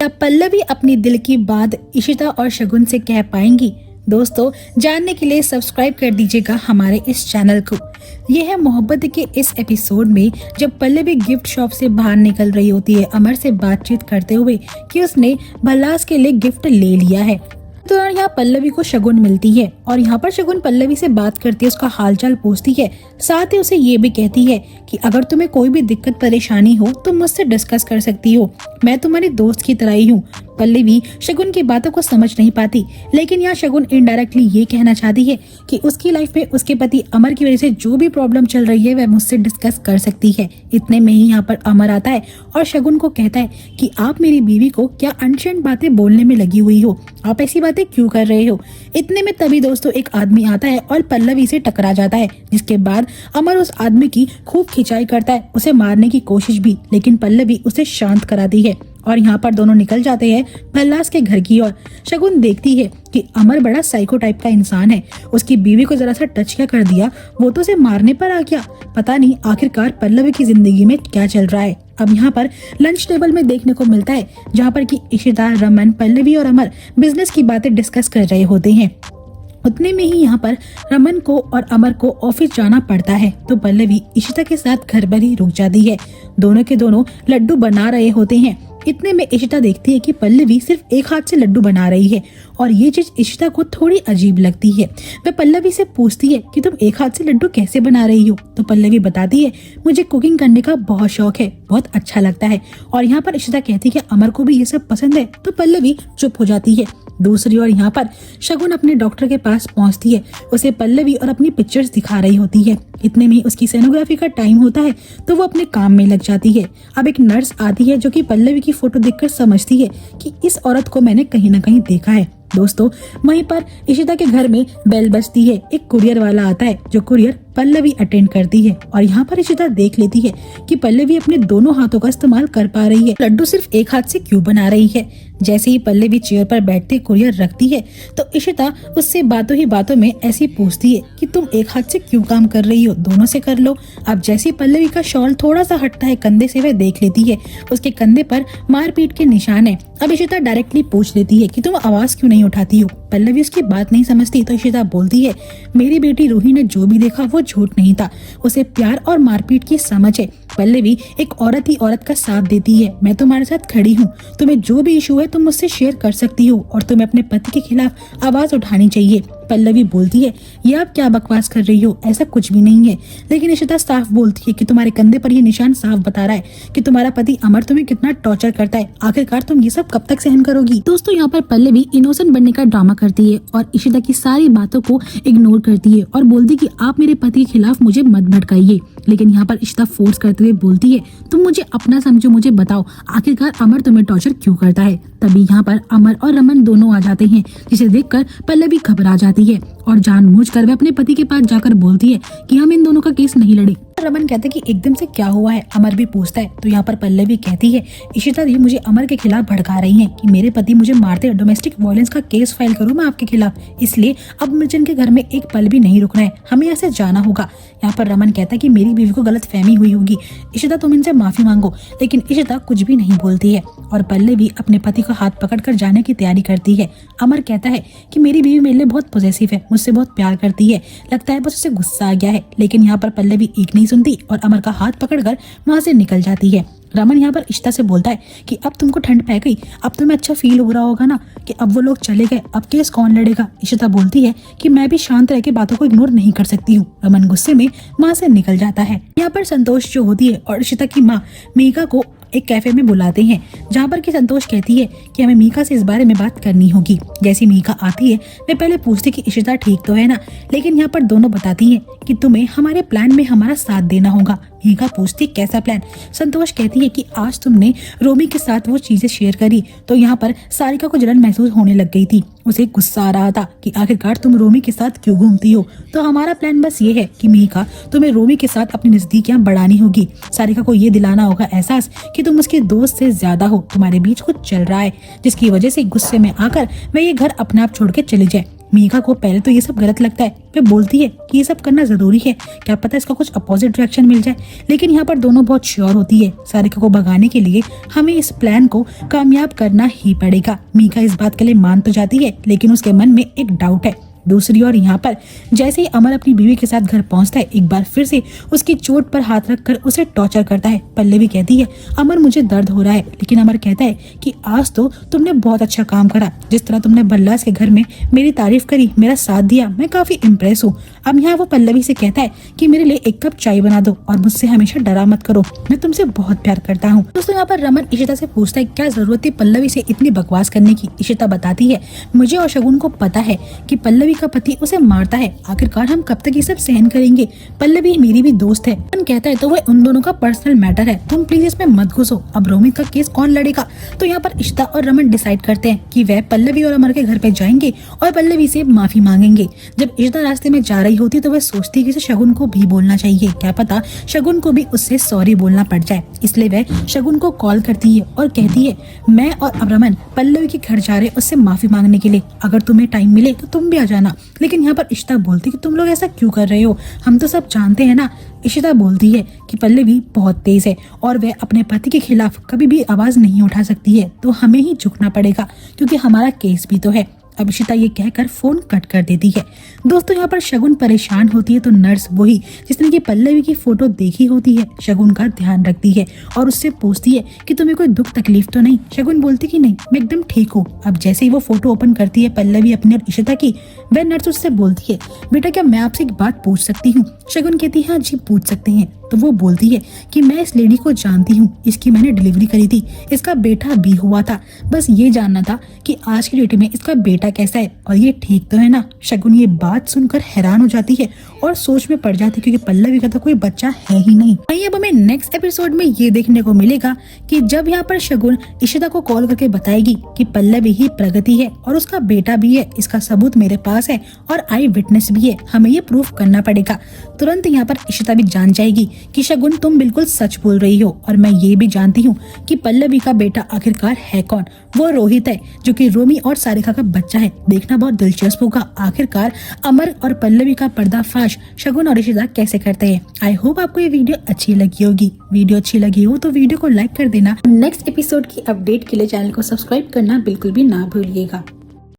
क्या पल्लवी अपनी दिल की बात इशिता और शगुन से कह पाएंगी? दोस्तों, जानने के लिए सब्सक्राइब कर दीजिएगा हमारे इस चैनल को। यह है मोहब्बत के इस एपिसोड में जब पल्लवी गिफ्ट शॉप से बाहर निकल रही होती है अमर से बातचीत करते हुए कि उसने भल्लास के लिए गिफ्ट ले लिया है। तो यहाँ पल्लवी को शगुन मिलती है और यहाँ पर शगुन पल्लवी से बात करती है, उसका हालचाल पूछती है, साथ ही उसे ये भी कहती है कि अगर तुम्हें कोई भी दिक्कत परेशानी हो तो मुझसे डिस्कस कर सकती हो, मैं तुम्हारी दोस्त की तरह ही हूँ। पल्लवी शगुन की बातों को समझ नहीं पाती, लेकिन यहाँ शगुन इनडायरेक्टली ये कहना चाहती है कि उसकी लाइफ में उसके पति अमर की वजह से जो भी प्रॉब्लम चल रही है वह मुझसे डिस्कस कर सकती है। इतने में ही यहाँ पर अमर आता है और शगुन को कहता है कि आप मेरी बीवी को क्या अनशेंड बातें बोलने में लगी हुई हो, आप ऐसी बातें क्यों कर रहे हो। इतने में तभी दोस्तों एक आदमी आता है और पल्लवी से टकरा जाता है, जिसके बाद अमर उस आदमी की खूब खिंचाई करता है, उसे मारने की कोशिश भी, लेकिन पल्लवी उसे शांत कराती है और यहाँ पर दोनों निकल जाते हैं भल्लास के घर की ओर। शगुन देखती है कि अमर बड़ा साइको टाइप का इंसान है, उसकी बीवी को जरा सा टच क्या कर दिया वो तो उसे मारने पर आ गया। पता नहीं आखिरकार पल्लवी की जिंदगी में क्या चल रहा है। अब यहाँ पर लंच टेबल में देखने को मिलता है जहाँ पर कि इशिता, रमन, पल्लवी और अमर बिजनेस की बातें डिस्कस कर रहे होते हैं। उतने में ही यहाँ पर रमन को और अमर को ऑफिस जाना पड़ता है, तो पल्लवी इशिता के साथ घर पर ही रुक जाती है। दोनों के दोनों लड्डू बना रहे होते हैं। इतने में इशिता देखती है कि पल्लवी सिर्फ एक हाथ से लड्डू बना रही है और ये चीज इशिता को थोड़ी अजीब लगती है। वह पल्लवी से पूछती है कि तुम एक हाथ से लड्डू कैसे बना रही हो, तो पल्लवी बताती है मुझे कुकिंग करने का बहुत शौक है, बहुत अच्छा लगता है। और यहाँ पर इशिता कहती है कि अमर को भी ये सब पसंद है, तो पल्लवी चुप हो जाती है। दूसरी ओर यहाँ पर शगुन अपने डॉक्टर के पास पहुंचती है, उसे पल्लवी और अपनी पिक्चर्स दिखा रही होती है। इतने में उसकी सोनोग्राफी का टाइम होता है तो वो अपने काम में लग जाती है। अब एक नर्स आती है जो कि पल्लवी की फोटो देखकर समझती है कि इस औरत को मैंने कहीं ना कहीं देखा है। दोस्तों, वहीं पर इशिता के घर में बेल बजती है, एक कुरियर वाला आता है जो कुरियर पल्लवी अटेंड करती है और यहाँ पर इशिता देख लेती है कि पल्लवी अपने दोनों हाथों का इस्तेमाल कर पा रही है, लड्डू सिर्फ एक हाथ से क्यों बना रही है। जैसे ही पल्लवी चेयर पर बैठते कुरियर रखती है तो इशिता उससे बातों ही बातों में ऐसी पूछती है कि तुम एक हाथ से क्यों काम कर रही हो, दोनों से कर लो। अब जैसे ही पल्लवी का शॉल थोड़ा सा हटता है कंधे से, वह देख लेती है उसके कंधे पर मारपीट के निशान है। अब इशिता डायरेक्टली पूछ लेती है कि तुम आवाज क्यों नहीं उठाती हो। पल्लवी उसकी बात नहीं समझती तो इशिता बोलती है मेरी बेटी रूही ने जो भी देखा वो झूठ नहीं था, उसे प्यार और मारपीट की समझ है। पल्लवी एक औरत ही औरत का साथ देती है, मैं तुम्हारे साथ खड़ी हूँ, तुम्हें जो भी इशू है तुम मुझसे शेयर कर सकती हो और तुम्हें अपने पति के खिलाफ आवाज उठानी चाहिए। पल्लवी बोलती है ये आप क्या बकवास कर रही हो, ऐसा कुछ भी नहीं है। लेकिन इशिता साफ बोलती है कि तुम्हारे कंधे पर ये निशान साफ बता रहा है कि तुम्हारा पति अमर तुम्हें कितना टॉर्चर करता है, आखिरकार तुम ये सब कब तक सहन करोगी। दोस्तों, यहाँ पर पल्लवी इनोसेंट बनने का ड्रामा करती है और इशिता की सारी बातों को इग्नोर करती है और बोलती कि आप मेरे पति के खिलाफ मुझे मत भड़काइए। लेकिन यहाँ पर इशिता फोर्स करते हुए बोलती है तुम मुझे अपना समझो, मुझे बताओ आखिरकार अमर तुम्हें टॉर्चर क्यों करता है। तभी यहाँ पर अमर और रमन दोनों आ जाते हैं, जिसे देखकर पल्लवी घबरा जाती है और जानबूझकर वह अपने पति के पास जाकर बोलती है कि हम इन दोनों का केस नहीं लड़े। रमन कहता है कि एकदम से क्या हुआ है, अमर भी पूछता है। तो यहाँ पर पल्लवी कहती है इशिता दी मुझे अमर के खिलाफ भड़का रही हैं कि मेरे पति मुझे मारते, डोमेस्टिक वायलेंस का केस फाइल करूँ मैं आपके खिलाफ, इसलिए अब मुझे इनके घर में एक पल भी नहीं रुकना है, हमें यहाँ से जाना होगा। यहाँ पर रमन कहता है कि मेरी बीवी को गलत फहमी हुई होगी, इशिता तुम इनसे माफी मांगो। लेकिन इशिता कुछ भी नहीं बोलती है और पल्लवी अपने पति का हाथ पकड़कर जाने की तैयारी करती है। अमर कहता है कि मेरी बीवी मेरे लिए बहुत पॉजेसिव है, मुझसे बहुत प्यार करती है, लगता है बस उसे गुस्सा आ गया है। लेकिन यहाँ पर पल्लवी एक नहीं सुनती और अमर का हाथ पकड़कर वहां से निकल जाती है। रमन यहाँ पर इशिता से बोलता है कि अब तुमको ठंड पै गई, अब तुम्हें अच्छा फील हो रहा होगा ना कि अब वो लोग चले गए, अब केस कौन लड़ेगा। इशिता बोलती है कि मैं भी शांत रह के बातों को इग्नोर नहीं कर सकती हूँ। रमन गुस्से में वहां से निकल जाता है। यहाँ पर संतोष जो होती है और इशिता की माँ मीका को एक कैफे में बुलाते हैं, जहाँ पर कि संतोष कहती है कि हमें मीका से इस बारे में बात करनी होगी। जैसी मीका आती है वे पहले पूछती कि इशिता ठीक तो है ना, लेकिन यहाँ पर दोनों बताती हैं कि तुम्हें हमारे प्लान में हमारा साथ देना होगा। मीका पूछती कैसा प्लान। संतोष कहती है कि आज तुमने रोमी के साथ वो चीजें शेयर करी तो यहाँ पर सारिका को जलन महसूस होने लग गई थी, उसे गुस्सा आ रहा था कि आखिरकार तुम रोमी के साथ क्यों घूमती हो। तो हमारा प्लान बस ये है कि मीका तुम्हें रोमी के साथ अपनी नजदीकियां बढ़ानी होगी, सारिका को ये दिलाना होगा एहसास कि तुम उसके दोस्त से ज्यादा हो, तुम्हारे बीच कुछ चल रहा है जिसकी वजह से गुस्से में आकर वह ये घर अपने आप छोड़ के चली जाए। मीका को पहले तो ये सब गलत लगता है, वे बोलती है कि ये सब करना जरूरी है, क्या पता इसका कुछ अपोजिट रिएक्शन मिल जाए। लेकिन यहाँ पर दोनों बहुत श्योर होती है सारिका को भगाने के लिए हमें इस प्लान को कामयाब करना ही पड़ेगा। मीका इस बात के लिए मान तो जाती है, लेकिन उसके मन में एक डाउट है। दूसरी ओर यहाँ पर जैसे ही अमर अपनी बीवी के साथ घर पहुंचता है, एक बार फिर से उसकी चोट पर हाथ रखकर उसे टॉर्चर करता है। पल्लवी कहती है अमर मुझे दर्द हो रहा है, लेकिन अमर कहता है कि आज तो तुमने बहुत अच्छा काम करा, जिस तरह तुमने बल्लास के घर में मेरी तारीफ करी, मेरा साथ दिया, मैं काफी इम्प्रेस हूँ। अब यहाँ वो पल्लवी से कहता है कि मेरे लिए एक कप चाय बना दो और मुझसे हमेशा डरा मत करो, मैं तुमसे बहुत प्यार करता हूँ। दोस्तों यहाँ पर रमन इशिता से पूछता है क्या जरूरत थी पल्लवी से इतनी बकवास करने की। इशिता बताती है मुझे और शगुन को पता है कि पल्लवी का पति उसे मारता है, आखिरकार हम कब तक ये सब सहन करेंगे। पल्लवी मेरी भी दोस्त है। रमन कहता है तो वह उन दोनों का पर्सनल मैटर है, तुम प्लीज इसमें मत घुसो, अब रोमित का केस कौन लड़ेगा। तो यहाँ पर इशिता और रमन डिसाइड करते हैं कि वह पल्लवी और अमर के घर पे जाएंगे और पल्लवी से माफी मांगेंगे। जब इशिता रास्ते में जा रही होती तो वह सोचती है कि शगुन को भी बोलना चाहिए, क्या पता शगुन को भी उससे सॉरी बोलना पड़ जाए। इसलिए वह शगुन को कॉल करती है और कहती है मैं और रमन पल्लवी के घर जा रहे उससे माफी मांगने के लिए, अगर तुम्हें टाइम मिले तो तुम भी आ जाना। लेकिन यहाँ पर इशिता बोलती है कि तुम लोग ऐसा क्यों कर रहे हो, हम तो सब जानते हैं ना। इशिता बोलती है कि पल्लवी बहुत तेज है और वह अपने पति के खिलाफ कभी भी आवाज नहीं उठा सकती है, तो हमें ही झुकना पड़ेगा क्योंकि हमारा केस भी तो है। अब इशिता ये कहकर फोन कट कर देती है। दोस्तों यहाँ पर शगुन परेशान होती है तो नर्स वही जिसने की पल्लवी की फोटो देखी होती है शगुन का ध्यान रखती है और उससे पूछती है कि तुम्हें कोई दुख तकलीफ तो नहीं। शगुन बोलती कि नहीं, मैं एकदम ठीक हूँ। अब जैसे ही वो फोटो ओपन करती है पल्लवी अपनी और इशिता की, वह नर्स उससे बोलती है बेटा क्या मैं आपसे एक बात पूछ सकती हूँ। शगुन कहती है हाँ जी पूछ सकते हैं। तो वो बोलती है कि मैं इस लेडी को जानती हूँ, इसकी मैंने डिलीवरी करी थी, इसका बेटा भी हुआ था, बस ये जानना था कि आज की डेट में इसका बेटा कैसा है और ये ठीक तो है ना। शगुन ये बात सुनकर हैरान हो जाती है और सोच में पड़ जाती है क्योंकि पल्लवी का तो कोई बच्चा है ही नहीं। वहीं अब हमें नेक्स्ट एपिसोड में ये देखने को मिलेगा कि जब यहाँ पर शगुन इशिता को कॉल करके बताएगी कि पल्लवी ही प्रगति है और उसका बेटा भी है, इसका सबूत मेरे पास है और आई विटनेस भी है, हमें ये प्रूफ करना पड़ेगा। तुरंत यहाँ पर इशिता भी जान जाएगी कि शगुन तुम बिल्कुल सच बोल रही हो और मैं ये भी जानती हूँ कि पल्लवी का बेटा आखिरकार है कौन। वो रोहित है जो कि रोमी और सारिका का बच्चा है। देखना बहुत दिलचस्प होगा आखिरकार अमर और पल्लवी का पर्दाफाश शगुन और इशिता कैसे करते हैं। आई होप आपको ये वीडियो अच्छी लगी होगी। वीडियो अच्छी लगी हो तो वीडियो को लाइक कर देना। नेक्स्ट एपिसोड की अपडेट के लिए चैनल को सब्सक्राइब करना बिल्कुल भी ना भूलिएगा।